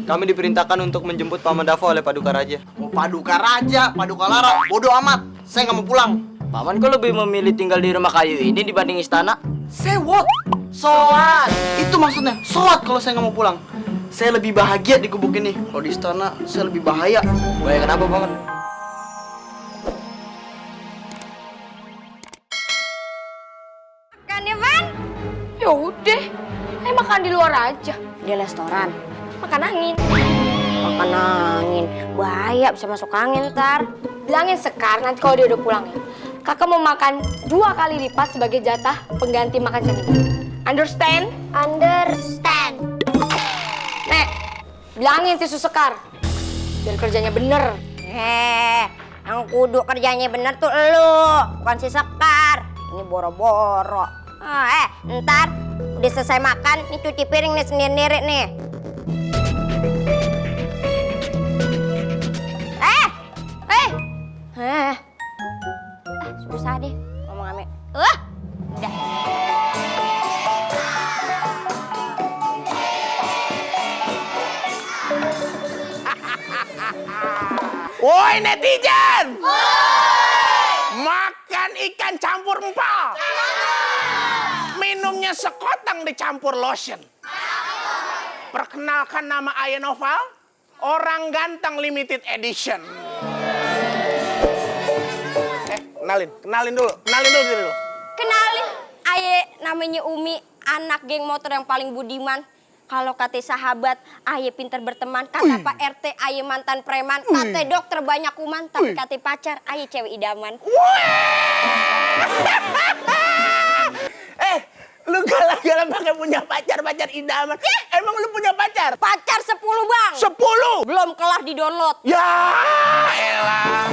Kami diperintahkan untuk menjemput Paman Dava oleh Paduka Raja. Mau Paduka Raja, Paduka Lara, bodoh amat. Saya nggak mau pulang. Paman kok lebih memilih tinggal di rumah kayu ini dibanding istana? Say what? So what? Itu maksudnya. So what kalau saya nggak mau pulang? Saya lebih bahagia di gubuk ini. Kalau di istana, saya lebih bahaya. Bahaya kenapa, Paman? Makan ya, Van? Ya udah, ayo makan di luar aja. Di restoran. Makan angin. Makan angin. Bahaya, bisa masuk angin ntar. Bilangin Sekar, nanti kalau dia udah pulang ya. Kakak mau makan 2 kali lipat sebagai jatah pengganti makan siang ini. Understand? Understand. Nek, bilangin tisu Sekar. Biar kerjanya bener. Yang kudu kerjanya bener tuh elu, bukan si Sekar. Ini boro-boro. Ntar udah selesai makan, nih cuci piring nih sendiri-sendiri nih. Susah deh ngomong ame. Udah. Woi netizen! Makan ikan campur empal. Minumnya sekotang dicampur lotion. Perkenalkan nama Aya Noval, orang ganteng limited edition. Kenalin dulu diri lu. Kenalin, Aye namanya Umi, anak geng motor yang paling budiman. Kalau kata sahabat, Aye pintar berteman. Kata Pak RT, Aye mantan preman. Kata dokter banyak kuman, tapi kata pacar, Aye cewek idaman. Lu galak-galak pakai punya pacar idaman. Emang lu punya pacar? Pacar 10 bang. 10? Belum kelar di download. Ya elah.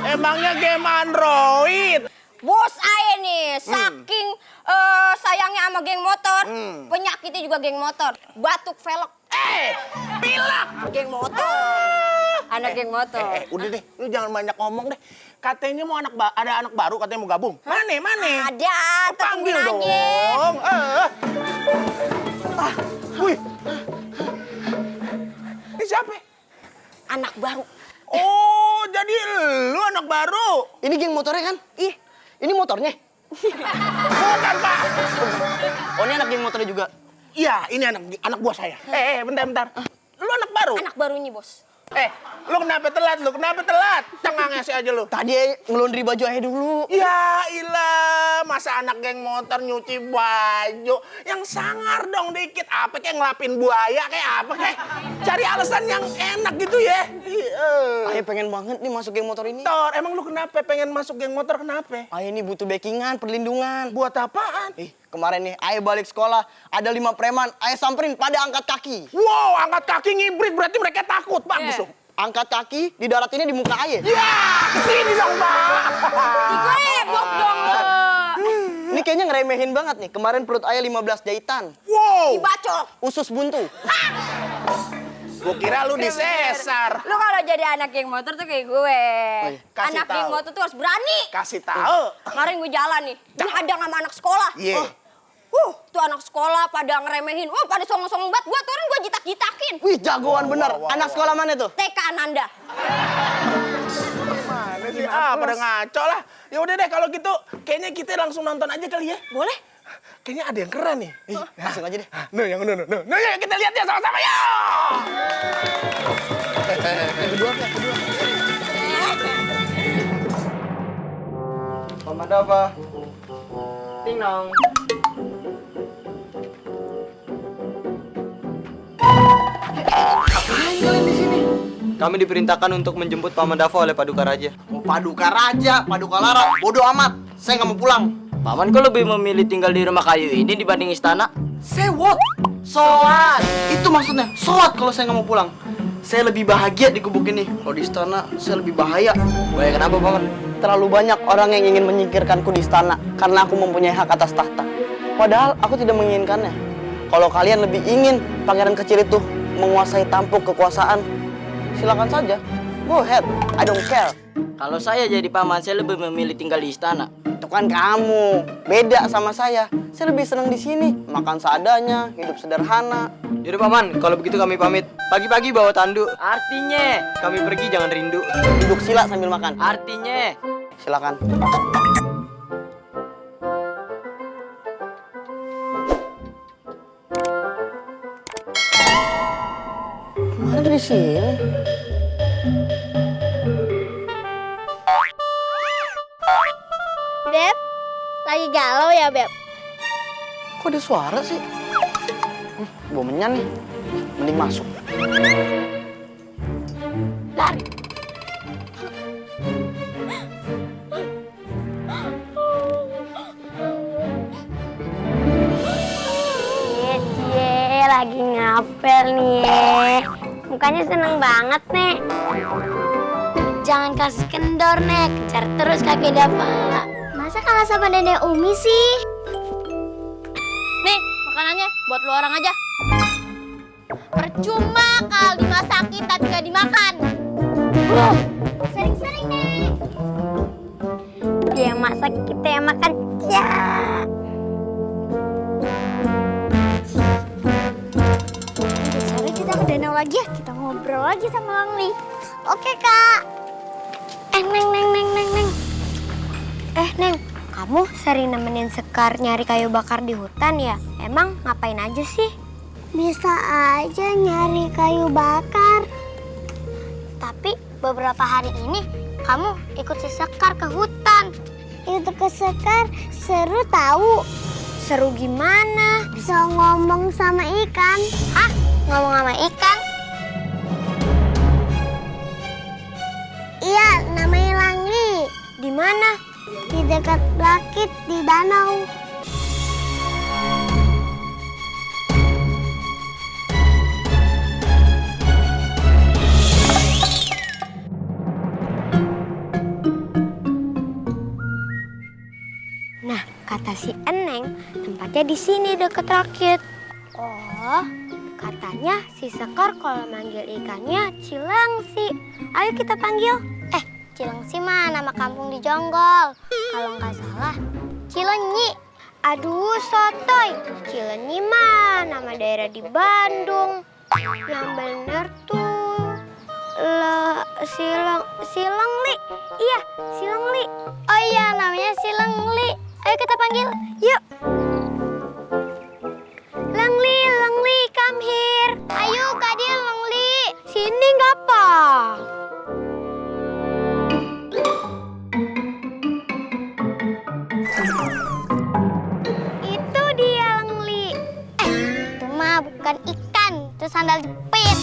Emangnya game Android? Bos Aye nih, saking sayangnya sama geng motor, penyakitnya juga geng motor. Batuk velok. Pilak. Geng motor. Anak geng motor. Udah deh, lu jangan banyak ngomong deh. Katanya mau ada anak baru, katanya mau gabung. Mana? Ada, Panggil tungguin dong. aja. Wih. Ini siapa? Anak baru. Oh, jadi lu anak baru? Ini geng motornya kan? Ih, ini motornya. Bukan, Pak. Oh, ini anak geng motornya juga. Iya, ini anak buah saya. Bentar. Lu anak baru? Anak barunya bos. Lu kenapa telat? Cengang sih aja lu. Tadi ngelundri baju Ayah dulu. Ya ilah, masa anak geng motor nyuci baju? Yang sangar dong dikit. Apa kayak ngelapin buaya kayak apa kayak? Cari alasan yang enak gitu ya. Ayah pengen banget nih masuk geng motor ini. Tor, emang lu kenapa pengen masuk geng motor kenapa? Ayah ini butuh backingan, perlindungan. Buat apaan? Kemarin nih, Ayah balik sekolah, ada 5 preman, Ayah samperin pada angkat kaki. Wow, angkat kaki ngibrit berarti mereka takut. Bagus dong. Angkat kaki, di darat ini di muka Ayah. Ya, kesini dong, Pak. Digebok dong lo. Ini kayaknya ngeremehin banget nih. Kemarin perut Ayah 15 jahitan. Wow. Dibacok. Usus buntu. Gua kira lu disesar. Lu kalau jadi anak geng motor tuh kayak gue. Kasih Anak geng tahu. motor tuh harus berani. Kasih tahu. Kemarin gue jalan nih, dihadang sama anak sekolah. Iya. Tuh anak sekolah pada ngeremehin. Pada songong-songong banget. Gue turun, gue jitak-jitakin. Wih, jagoan bener. Anak sekolah mana tuh? TK Ananda. Mana sih? Pada ngaco lah. Ya udah deh kalau gitu, kayaknya kita langsung nonton aja kali ya. Boleh? Kayaknya ada yang keren nih. Langsung aja deh. Nah, yuk kita lihat ya sama-sama ya. Kedua. Paman Dava. Ting nong. Ngapain kalian di sini? Kami diperintahkan untuk menjemput Paman Dava oleh Paduka Raja. Mau Paduka Raja, Paduka Lara, bodoh amat. Saya nggak mau pulang. Paman kok lebih memilih tinggal di rumah kayu ini dibanding istana? Say what? So what? Itu maksudnya. So what kalau saya nggak mau pulang? Saya lebih bahagia di gubuk ini. Kalau di istana, saya lebih bahaya. Bahaya kenapa, Paman? Terlalu banyak orang yang ingin menyingkirkanku di istana karena aku mempunyai hak atas tahta. Padahal aku tidak menginginkannya. Kalau kalian lebih ingin pangeran kecil itu menguasai tampuk kekuasaan, silakan saja. Go ahead, I don't care. Kalau saya jadi paman, saya lebih memilih tinggal di istana. Itu kan kamu, beda sama saya. Saya lebih senang di sini, makan seadanya, hidup sederhana. Yaudah, Paman, kalau begitu kami pamit. Pagi-pagi bawa tanduk. Artinya, kami pergi jangan rindu. Duduk sila sambil makan. Artinya, Silakan. Kemana dari sini? Beb, lagi galau ya, Beb? Kok ada suara sih? Bau menyan nih. Mending masuk. Lari. Cie, lagi ngapel nih. Mukanya seneng banget, Nek. Jangan kasih kendor, Nek. Kejar terus kakek Dava. Masa kalah sama Nenek Umi sih? Nih, makanannya buat lu orang aja. Percuma kalau dimasakin tapi gak dimakan. Sering-sering, Nek. Dia masak, kita yang makan. Ya. Sore kita ke danau lagi ya. Kita ngobrol lagi sama Langli. Oke, Kak. Neng. Neng, kamu sering nemenin Sekar nyari kayu bakar di hutan ya? Emang ngapain aja sih? Bisa aja nyari kayu bakar. Tapi beberapa hari ini kamu ikut si Sekar ke hutan. Itu ke Sekar seru tahu. Seru gimana? Bisa ngomong sama ikan. Hah? Ngomong sama ikan? Iya, namanya Langli. Di mana? Di dekat Rakit di danau. Nah, kata si Eneng, tempatnya di sini dekat Rakit. Oh, katanya si Sekar kalau manggil ikannya Cilengsi. Ayo kita panggil. Cilengsi mah nama kampung di Jonggol. Kalau nggak salah, Cilenyi. Aduh, sotoy. Cilenyi mah nama daerah di Bandung. Yang bener tuh Silengli. Iya, Silengli. Oh iya, namanya Silengli. Ayo kita panggil. Yuk. Lengli, come here. Ayo, Kak Dia, Lengli. Sini ngapa? Itu dia, Lengli. Itu mah bukan ikan. Itu sandal jepit.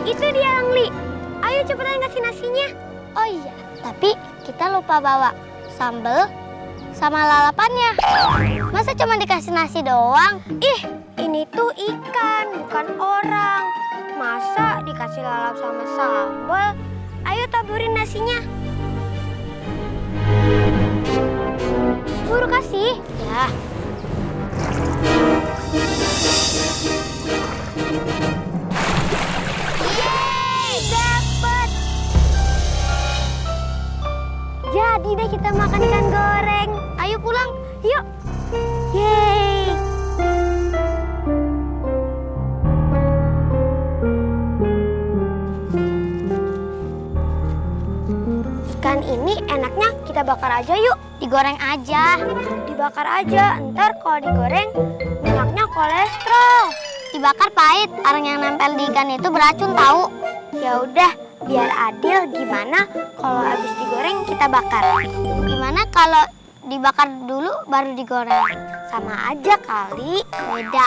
Itu dia, Lengli. Ayo cepetan kasih nasinya. Oh iya, tapi kita lupa bawa sambal sama lalapannya. Masa cuma dikasih nasi doang? Ih, ini tuh ikan, bukan orang. Masa dikasih lalap sama sambal? Ayo taburin nasinya. Buru kasih. Ya. Yeay, dapet. Jadi deh kita makan ikan goreng. Ayo pulang, yuk. Yeay. Ikan ini enaknya kita bakar aja yuk. Digoreng aja. Dibakar aja, ntar kalau digoreng minyaknya kolesterol. Dibakar pahit, arang yang nempel di ikan itu beracun tahu. Ya udah, biar adil gimana kalau habis digoreng kita bakar. Gimana kalau dibakar dulu baru digoreng? Sama aja kali, beda.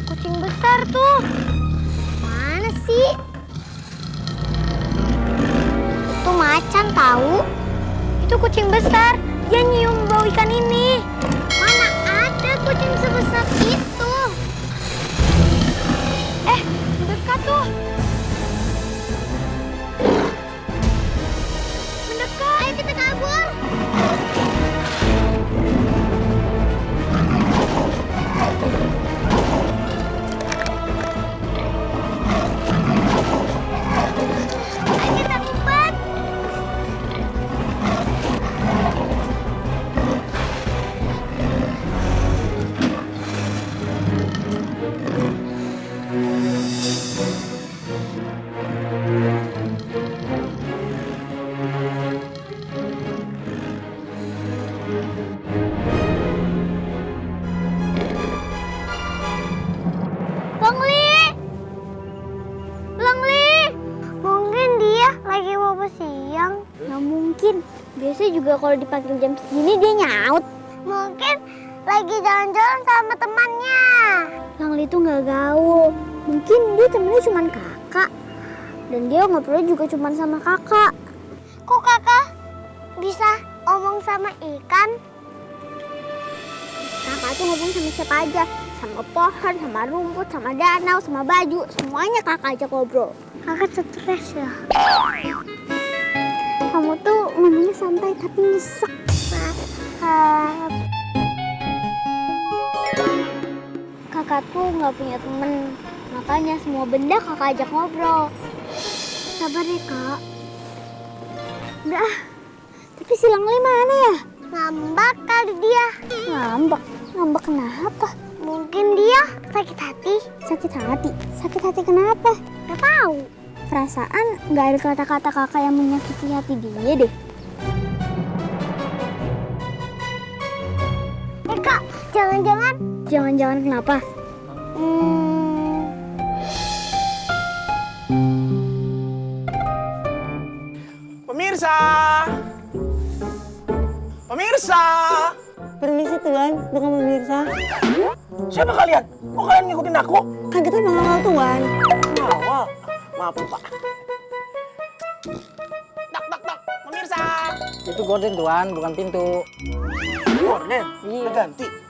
Kucing besar tuh. Mana sih? Itu macan tahu. Itu kucing besar. Dia nyium bau ikan ini. Mana ada kucing sebesar itu? Mendekat tuh. Mendekat. Ayo kita kabur. Ayo kita ngumpet. Biasanya juga kalau dipanggil jam segini dia nyaut. Mungkin lagi jalan-jalan sama temannya. Langli itu nggak gaul. Mungkin dia temennya cuma kakak. Dan dia ngobrolnya juga cuma sama kakak. Kok kakak bisa omong sama ikan? Kakak tuh ngomong sama siapa aja. Sama pohon, sama rumput, sama danau, sama baju. Semuanya kakak aja ngobrol. Kakak stres ya? Kamu tuh ngomongnya santai tapi nyesek. Maaf. Kakak tuh nggak punya temen. Makanya semua benda kakak ajak ngobrol. Sabar ya kak. Udah ah. Tapi si Langli mana ya? Ngambek kali dia. Ngambek? Ngambek kenapa? Mungkin dia sakit hati. Sakit hati? Sakit hati kenapa? Gak tahu. Perasaan nggak ada kata-kata kakak yang menyakiti hati dia deh. Kak, jangan-jangan. Jangan-jangan kenapa? Pemirsa! Pemirsa! Permisi Tuan, bukan pemirsa. Siapa kalian? Kok kalian ngikutin aku? Kan kita mengawal Tuan. Awal. Maaf, Pak. Tak. Pemirsa! Itu gorden Tuan, bukan pintu. Gorden? Iya. Udah ganti.